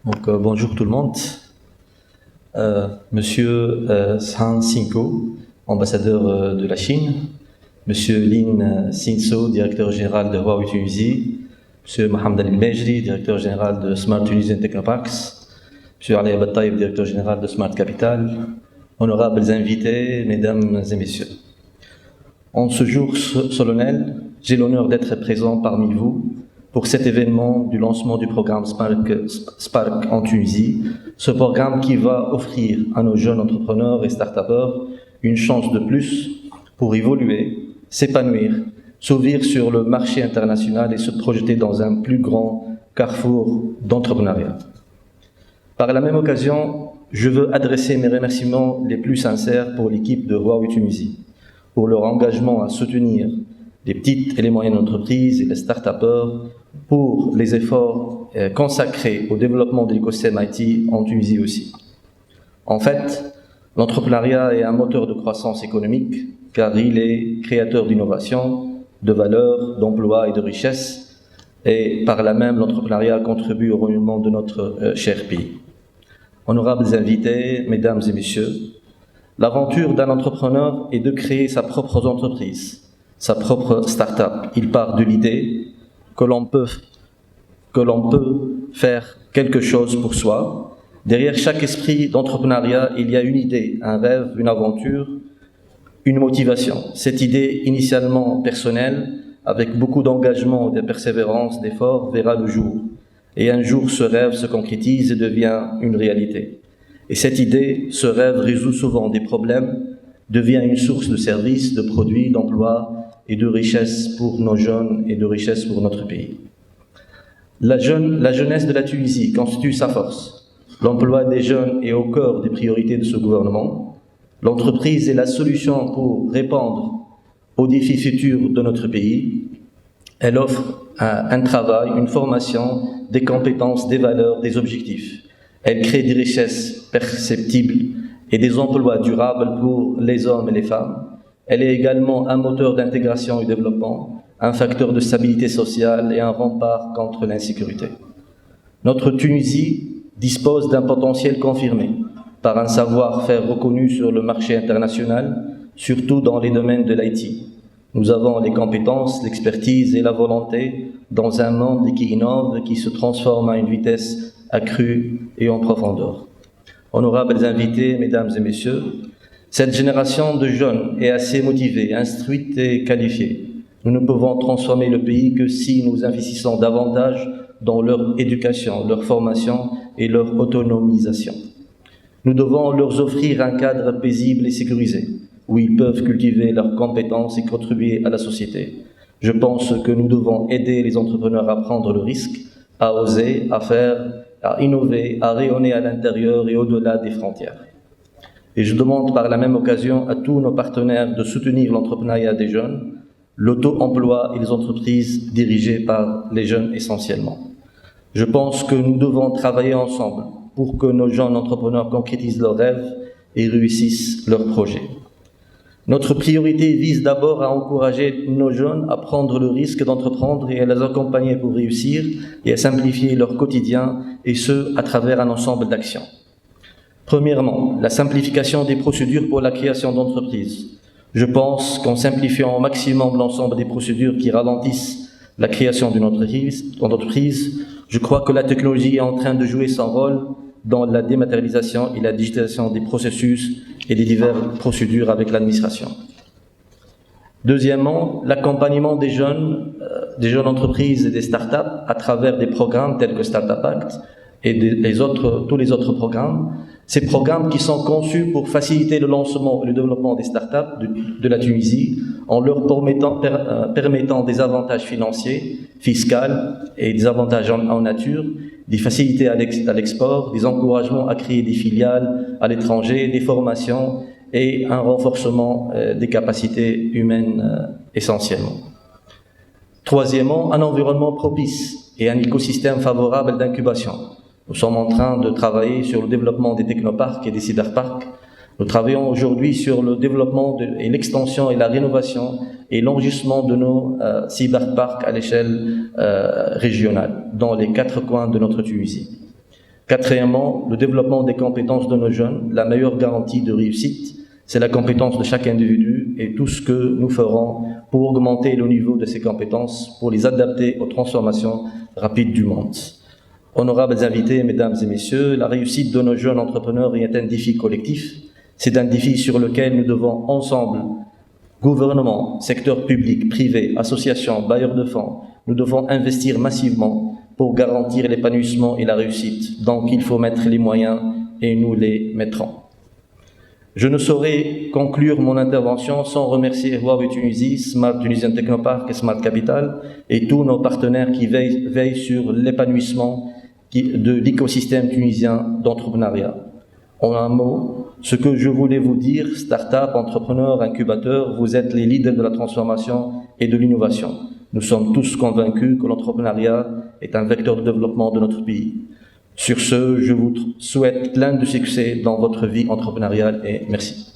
Bonjour tout le monde. Monsieur San Sinko, ambassadeur de la Chine, Monsieur Lin Sinso, directeur général de Huawei Tunisie, Monsieur Mohamed Ali Mejri, directeur général de Smart Tunisian Technoparks, Monsieur Ali Abattaïb, directeur général de Smart Capital, honorables invités, mesdames et messieurs. En ce jour solennel, j'ai l'honneur d'être présent parmi vous pour cet événement du lancement du programme Spark en Tunisie, ce programme qui va offrir à nos jeunes entrepreneurs et start-upers une chance de plus pour évoluer, s'épanouir, s'ouvrir sur le marché international et se projeter dans un plus grand carrefour d'entrepreneuriat. Par la même occasion, je veux adresser mes remerciements les plus sincères pour l'équipe de Huawei Tunisie, pour leur engagement à soutenir les petites et les moyennes entreprises et les start-upers, pour les efforts consacrés au développement de l'écosystème IT en Tunisie aussi. En fait, l'entrepreneuriat est un moteur de croissance économique car il est créateur d'innovation, de valeur, d'emploi et de richesse, et par là même l'entrepreneuriat contribue au rayonnement de notre cher pays. Honorables invités, mesdames et messieurs, l'aventure d'un entrepreneur est de créer sa propre entreprise, sa propre start-up. Il part de l'idée que l'on peut faire quelque chose pour soi. Derrière chaque esprit d'entrepreneuriat, il y a une idée, un rêve, une aventure, une motivation. Cette idée, initialement personnelle, avec beaucoup d'engagement, de persévérance, d'effort, verra le jour. Et un jour, ce rêve se concrétise et devient une réalité. Et cette idée, ce rêve résout souvent des problèmes, devient une source de services, de produits, d'emplois et de richesse pour nos jeunes et de richesse pour notre pays. La jeunesse de la Tunisie constitue sa force. L'emploi des jeunes est au cœur des priorités de ce gouvernement. L'entreprise est la solution pour répondre aux défis futurs de notre pays. Elle offre un travail, une formation, des compétences, des valeurs, des objectifs. Elle crée des richesses perceptibles et des emplois durables pour les hommes et les femmes. Elle est également un moteur d'intégration et développement, un facteur de stabilité sociale et un rempart contre l'insécurité. Notre Tunisie dispose d'un potentiel confirmé par un savoir-faire reconnu sur le marché international, surtout dans les domaines de l'IT. Nous avons les compétences, l'expertise et la volonté dans un monde qui innove, qui se transforme à une vitesse accrue et en profondeur. Honorables invités, mesdames et messieurs, cette génération de jeunes est assez motivée, instruite et qualifiée. Nous ne pouvons transformer le pays que si nous investissons davantage dans leur éducation, leur formation et leur autonomisation. Nous devons leur offrir un cadre paisible et sécurisé, où ils peuvent cultiver leurs compétences et contribuer à la société. Je pense que nous devons aider les entrepreneurs à prendre le risque, à oser, à faire, à innover, à rayonner à l'intérieur et au-delà des frontières. Et je demande par la même occasion à tous nos partenaires de soutenir l'entrepreneuriat des jeunes, l'auto-emploi et les entreprises dirigées par les jeunes essentiellement. Je pense que nous devons travailler ensemble pour que nos jeunes entrepreneurs concrétisent leurs rêves et réussissent leurs projets. Notre priorité vise d'abord à encourager nos jeunes à prendre le risque d'entreprendre et à les accompagner pour réussir et à simplifier leur quotidien, et ce, à travers un ensemble d'actions. Premièrement, la simplification des procédures pour la création d'entreprises. Je pense qu'en simplifiant au maximum l'ensemble des procédures qui ralentissent la création d'une entreprise, je crois que la technologie est en train de jouer son rôle dans la dématérialisation et la digitalisation des processus et des diverses procédures avec l'administration. Deuxièmement, l'accompagnement des jeunes entreprises et des startups à travers des programmes tels que Startup Act et tous les autres programmes. Ces programmes qui sont conçus pour faciliter le lancement et le développement des startups de la Tunisie en leur permettant des avantages financiers, fiscaux et des avantages en nature, des facilités à l'export, des encouragements à créer des filiales à l'étranger, des formations et un renforcement des capacités humaines essentiellement. Troisièmement, un environnement propice et un écosystème favorable d'incubation. Nous sommes en train de travailler sur le développement des technoparks et des cyberparks. Nous travaillons aujourd'hui sur le développement et l'extension et la rénovation et l'enregistrement de nos cyberparks à l'échelle régionale, dans les 4 coins de notre Tunisie. Quatrièmement, le développement des compétences de nos jeunes. La meilleure garantie de réussite, c'est la compétence de chaque individu et tout ce que nous ferons pour augmenter le niveau de ces compétences, pour les adapter aux transformations rapides du monde. Honorables invités, mesdames et messieurs, la réussite de nos jeunes entrepreneurs est un défi collectif. C'est un défi sur lequel nous devons ensemble, gouvernement, secteur public, privé, associations, bailleurs de fonds, nous devons investir massivement pour garantir l'épanouissement et la réussite. Donc il faut mettre les moyens et nous les mettrons. Je ne saurais conclure mon intervention sans remercier Huawei Tunisie, Smart Tunisian Technopark et Smart Capital et tous nos partenaires qui veillent sur l'épanouissement de l'écosystème tunisien d'entrepreneuriat. En un mot, ce que je voulais vous dire, start-up, entrepreneurs, incubateurs, vous êtes les leaders de la transformation et de l'innovation. Nous sommes tous convaincus que l'entrepreneuriat est un vecteur de développement de notre pays. Sur ce, je vous souhaite plein de succès dans votre vie entrepreneuriale et merci.